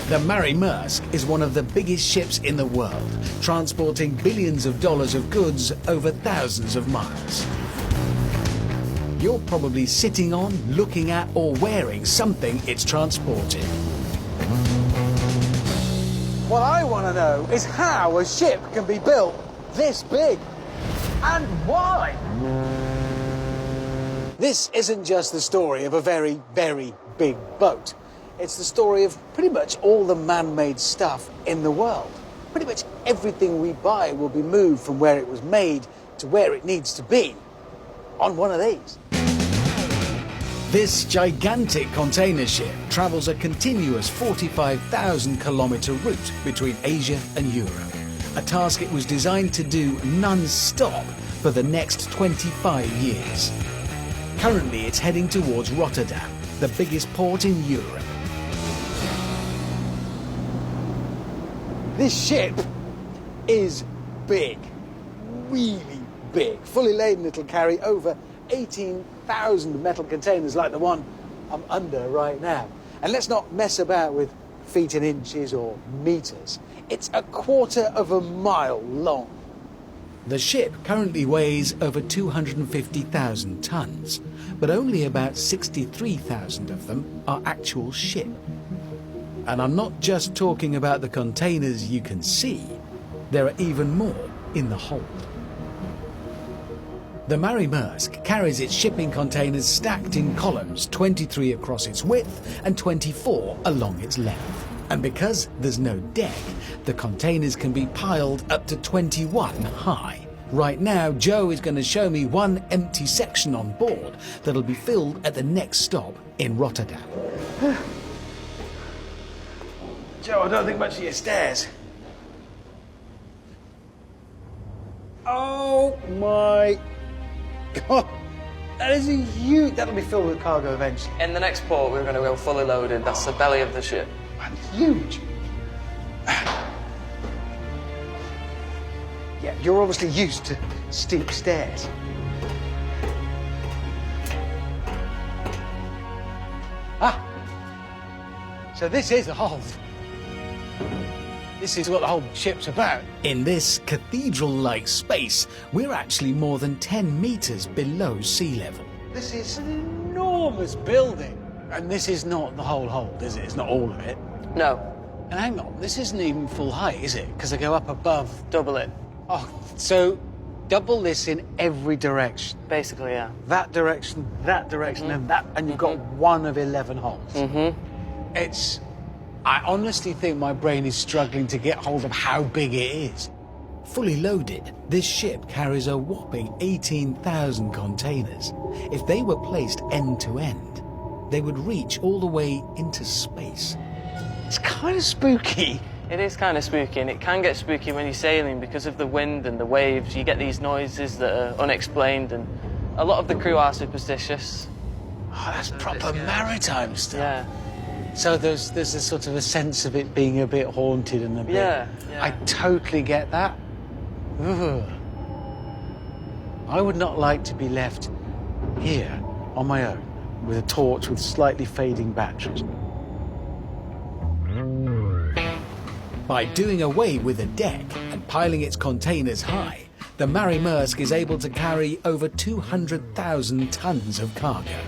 The Maersk is one of the biggest ships in the world, transporting billions of dollars of goods over thousands of miles. You're probably sitting on, looking at, or wearing something it's transporting. What I want to know is how a ship can be built this big, and why. This isn't just the story of a very, very big boat. It's the story of pretty much all the man-made stuff in the world. Pretty much everything we buy will be moved from where it was made to where it needs to be on one of these. This gigantic container ship travels a continuous 45,000 kilometre route between Asia and Europe, a task it was designed to do non-stop for the next 25 years. Currently it's heading towards Rotterdam, the biggest port in Europe. This ship is big, really big. Fully laden, it'll carry over 18,000 metal containers like the one I'm under right now. And let's not mess about with feet and inches or meters. It's 1/4 of a mile long. The ship currently weighs over 250,000 tons, but only about 63,000 of them are actual ship. And I'm not just talking about the containers you can see. There are even more in the hold. The Maersk carries its shipping containers stacked in columns, 23 across its width and 24 along its length. And because there's no deck, the containers can be piled up to 21 high. Right now, Joe is going to show me one empty section on board that'll be filled at the next stop in Rotterdam. Joe, I don't think much of your stairs. Oh my God, that is a huge. That'll be filled with cargo eventually. In the next port, we're going to go fully loaded. That's the belly of the ship. That's huge. Yeah, you're obviously used to steep stairs. Ah, so this is the hold. This is what the whole ship's about. In this cathedral-like space, we're actually more than 10 meters below sea level. This is an enormous building. And this is not the whole hold, is it? It's not all of it. No. And hang on, this isn't even full height, is it? Because they go up above. Double it. Oh, so double this in every direction. Basically, yeah. That direction, and that, and you've got one of 11 holes. It's... I honestly think my brain is struggling to get hold of how big it is. Fully loaded, this ship carries a whopping 18,000 containers. If they were placed end to end, they would reach all the way into space. It's kind of spooky. It is kind of spooky, and it can get spooky when you're sailing because of the wind and the waves. You get these noises that are unexplained, and a lot of the crew are superstitious. Oh, that's proper maritime stuff. Yeah. So there's a sort of a sense of it being a bit haunted and a bit... Yeah. I totally get that. Ugh. I would not like to be left here on my own with a torch with slightly fading batteries. By doing away with a deck and piling its containers high, the Maersk is able to carry over 200,000 tons of cargo.